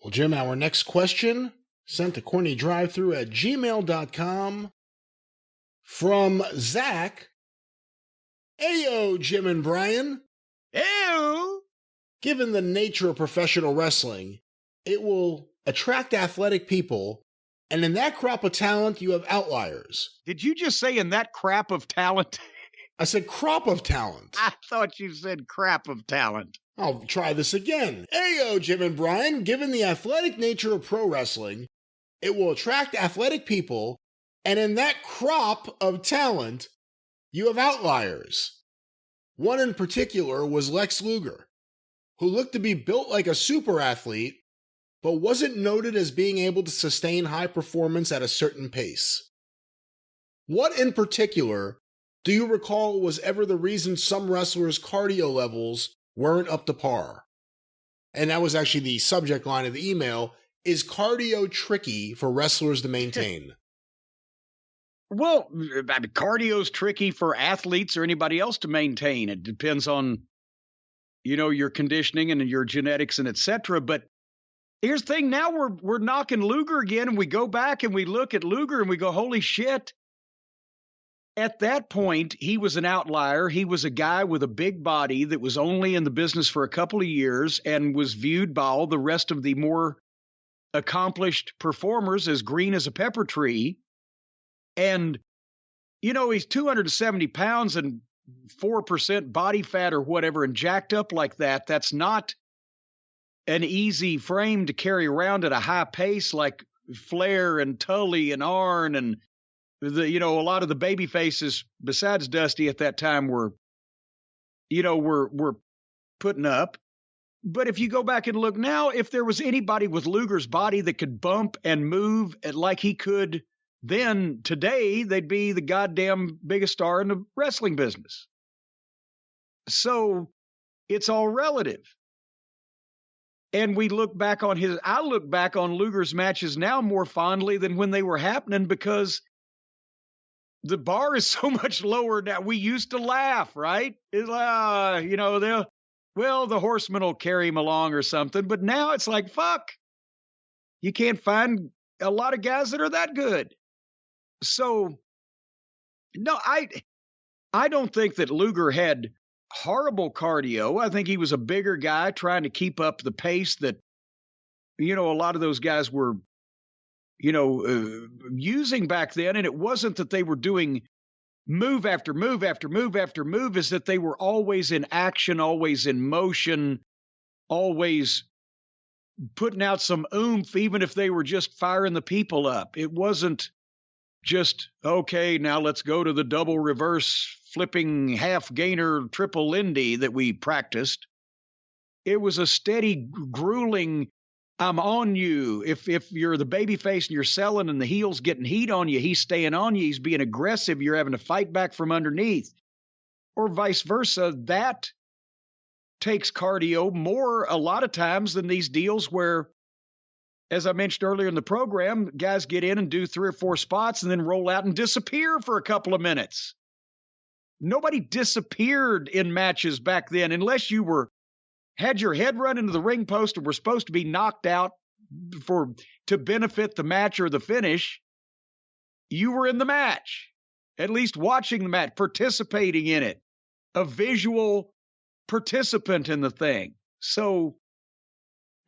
Well, Jim, our next question sent to CornyDriveThru@gmail.com from Zach. Ayo, Jim and Brian. Ayo! Given the nature of professional wrestling, it will attract athletic people, and in that crop of talent, you have outliers. Did you just say in that crap of talent? I said crop of talent. I thought you said crap of talent. I'll try this again. Ayo, Jim and Brian. Given the athletic nature of pro wrestling, it will attract athletic people, and in that crop of talent, you have outliers. One in particular was Lex Luger, who looked to be built like a super athlete, but wasn't noted as being able to sustain high performance at a certain pace. What in particular do you recall was ever the reason some wrestlers' cardio levels weren't up to par? And that was actually the subject line of the email. Is cardio tricky for wrestlers to maintain? Well, cardio's tricky for athletes or anybody else to maintain. It depends on, your conditioning and your genetics and et cetera. But here's the thing. Now we're knocking Luger again, and we go back and we look at Luger and we go, holy shit. At that point, he was an outlier. He was a guy with a big body that was only in the business for a couple of years and was viewed by all the rest of the more accomplished performers as green as a pepper tree. And, he's 270 pounds and 4% body fat or whatever and jacked up like that. That's not an easy frame to carry around at a high pace like Flair and Tully and Arn and a lot of the baby faces besides Dusty at that time were putting up. But if you go back and look now, if there was anybody with Luger's body that could bump and move like he could then, today, they'd be the goddamn biggest star in the wrestling business. So it's all relative. And I look back on Luger's matches now more fondly than when they were happening because the bar is so much lower now. We used to laugh, right? It's like, the horseman will carry him along or something. But now it's like, fuck. You can't find a lot of guys that are that good. So, no, I don't think that Luger had horrible cardio. I think he was a bigger guy trying to keep up the pace that, a lot of those guys were, using back then. And it wasn't that they were doing move after move after move after move, is that they were always in action, always in motion, always putting out some oomph, even if they were just firing the people up. It wasn't just, okay, now let's go to the double reverse flipping half gainer triple Lindy that we practiced. It was a steady, grueling, I'm on you. If you're the baby face and you're selling and the heel's getting heat on you, he's staying on you, he's being aggressive, you're having to fight back from underneath. Or vice versa. That takes cardio more a lot of times than these deals where, as I mentioned earlier in the program, guys get in and do 3 or 4 spots and then roll out and disappear for a couple of minutes. Nobody disappeared in matches back then unless you had your head run into the ring post and were supposed to be knocked out to benefit the match or the finish. You were in the match, at least watching the match, participating in it, a visual participant in the thing. So,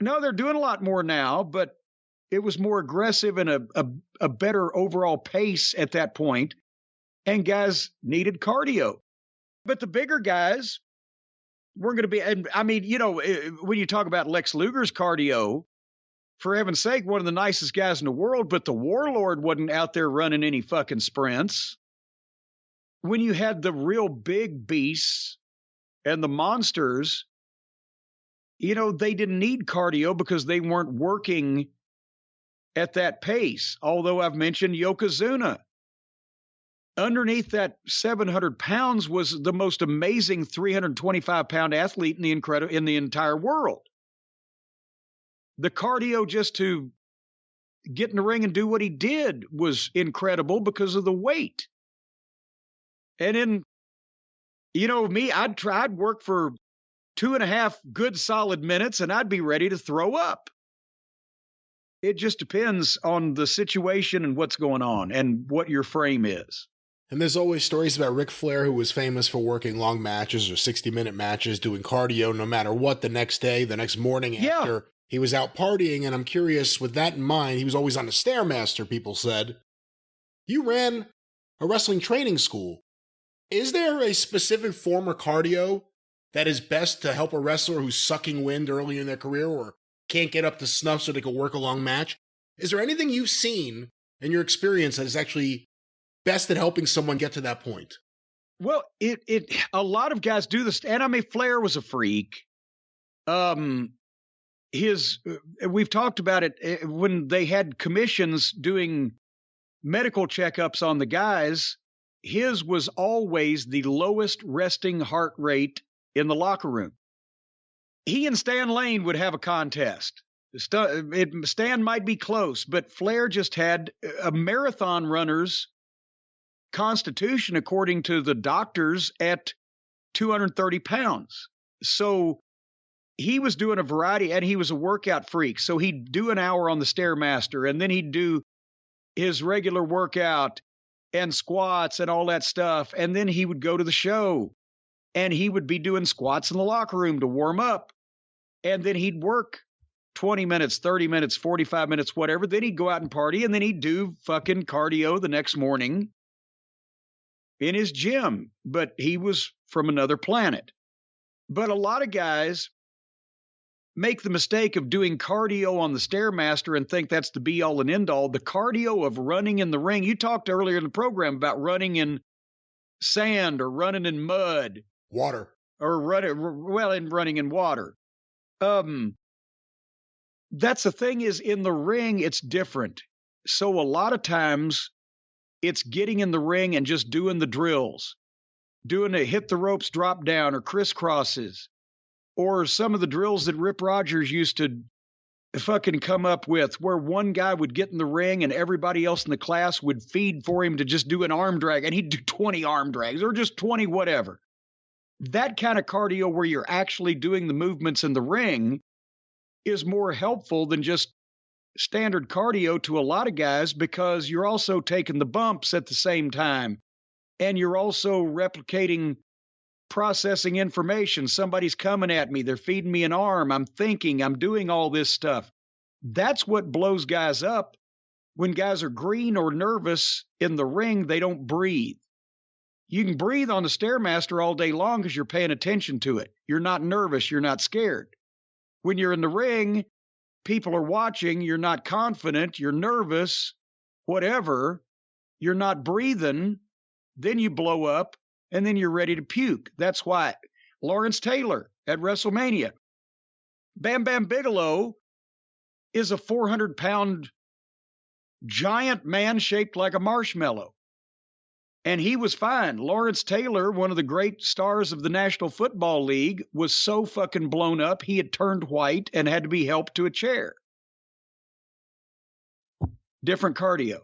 no, they're doing a lot more now, but it was more aggressive and a better overall pace at that point, and guys needed cardio. But the bigger guys weren't going to be, and I mean, when you talk about Lex Luger's cardio, for heaven's sake, one of the nicest guys in the world, but the Warlord wasn't out there running any fucking sprints. When you had the real big beasts and the monsters, they didn't need cardio because they weren't working at that pace. Although I've mentioned Yokozuna. Underneath that 700 pounds was the most amazing 325-pound athlete in the entire world. The cardio just to get in the ring and do what he did was incredible because of the weight. And then, me, I'd work for 2.5 good solid minutes and I'd be ready to throw up. It just depends on the situation and what's going on and what your frame is. And there's always stories about Ric Flair, who was famous for working long matches or 60-minute matches, doing cardio no matter what the next day, the next morning after he was out partying. And I'm curious, with that in mind, he was always on the Stairmaster, people said. You ran a wrestling training school. Is there a specific form of cardio that is best to help a wrestler who's sucking wind early in their career or can't get up to snuff so they can work a long match? Is there anything you've seen in your experience that is actually best at helping someone get to that point? Well, a lot of guys do this. And I mean, Flair was a freak. We've talked about it when they had commissions doing medical checkups on the guys. His was always the lowest resting heart rate in the locker room. He and Stan Lane would have a contest. Stan might be close, but Flair just had a marathon runner's constitution, according to the doctors, at 230 pounds. So he was doing a variety, and he was a workout freak. So he'd do an hour on the Stairmaster, and then he'd do his regular workout and squats and all that stuff. And then he would go to the show, and he would be doing squats in the locker room to warm up. And then he'd work 20 minutes, 30 minutes, 45 minutes, whatever. Then he'd go out and party, and then he'd do fucking cardio the next morning in his gym. But he was from another planet. But a lot of guys make the mistake of doing cardio on the Stairmaster and think that's the be-all and end-all. The cardio of running in the ring. You talked earlier in the program about running in sand or running in mud. Water. Or running in water. That's the thing, is in the ring, it's different. So a lot of times it's getting in the ring and just doing the drills, doing a hit the ropes drop down or crisscrosses, or some of the drills that Rip Rogers used to fucking come up with, where one guy would get in the ring and everybody else in the class would feed for him to just do an arm drag, and he'd do 20 arm drags or just 20 whatever. That kind of cardio where you're actually doing the movements in the ring is more helpful than just standard cardio to a lot of guys, because you're also taking the bumps at the same time. And you're also replicating, processing information. Somebody's coming at me. They're feeding me an arm. I'm thinking. I'm doing all this stuff. That's what blows guys up. When guys are green or nervous in the ring, they don't breathe. You can breathe on the Stairmaster all day long because you're paying attention to it. You're not nervous. You're not scared. When you're in the ring, people are watching. You're not confident. You're nervous, whatever. You're not breathing. Then you blow up, and then you're ready to puke. That's why Lawrence Taylor at WrestleMania. Bam Bam Bigelow is a 400-pound giant man shaped like a marshmallow. And he was fine. Lawrence Taylor, one of the great stars of the National Football League, was so fucking blown up, he had turned white and had to be helped to a chair. Different cardio.